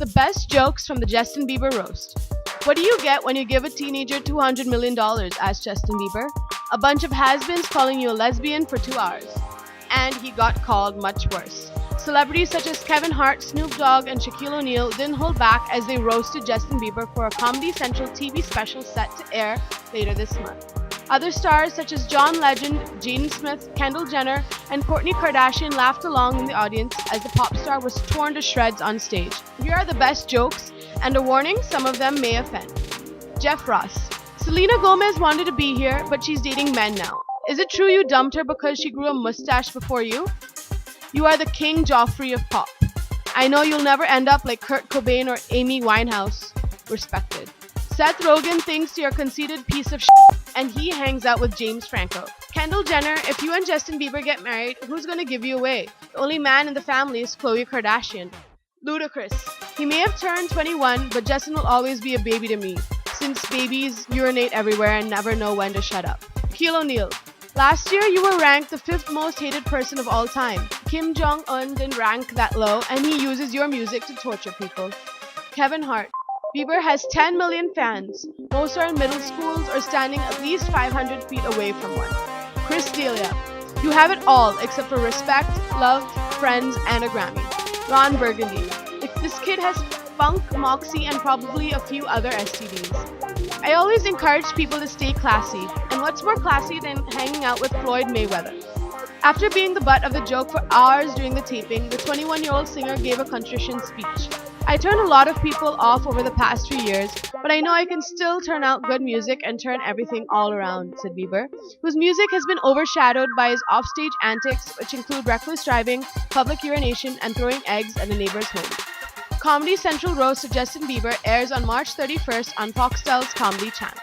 The best jokes from the Justin Bieber roast. What do you get when you give a teenager $200 million? Asked Justin Bieber. A bunch of has-beens calling you a lesbian for 2 hours. And he got called much worse. Celebrities such as Kevin Hart, Snoop Dogg, and Shaquille O'Neal didn't hold back as they roasted Justin Bieber for a Comedy Central TV special set to air later this month. Other stars such as John Legend, Jaden Smith, Kendall Jenner, and Kourtney Kardashian laughed along in the audience as the pop star was torn to shreds on stage. Here are the best jokes, and a warning, some of them may offend. Jeff Ross. Selena Gomez wanted to be here, but she's dating men now. Is it true you dumped her because she grew a mustache before you? You are the King Joffrey of pop. I know you'll never end up like Kurt Cobain or Amy Winehouse. Respected. Seth Rogen thinks you're a conceited piece of shit, and he hangs out with James Franco. Kendall Jenner, if you and Justin Bieber get married, who's gonna give you away? The only man in the family is Khloe Kardashian. Ludacris. He may have turned 21, but Justin will always be a baby to me, since babies urinate everywhere and never know when to shut up. Shaquille O'Neal. Last year, you were ranked the 5th most hated person of all time. Kim Jong-un didn't rank that low, and he uses your music to torture people. Kevin Hart. Bieber has 10 million fans. Most are in middle schools or standing at least 500 feet away from one. Chris D'Elia. You have it all except for respect, love, friends, and a Grammy. Ron Burgundy. This kid has funk, moxie, and probably a few other STDs. I always encourage people to stay classy, and what's more classy than hanging out with Floyd Mayweather? After being the butt of the joke for hours during the taping, the 21-year-old singer gave a contrition speech. I turned a lot of people off over the past few years, but I know I can still turn out good music and turn everything all around, said Bieber, whose music has been overshadowed by his offstage antics, which include reckless driving, public urination, and throwing eggs at a neighbor's home. Comedy Central roast of Justin Bieber airs on March 31st on Foxtel's Comedy Channel.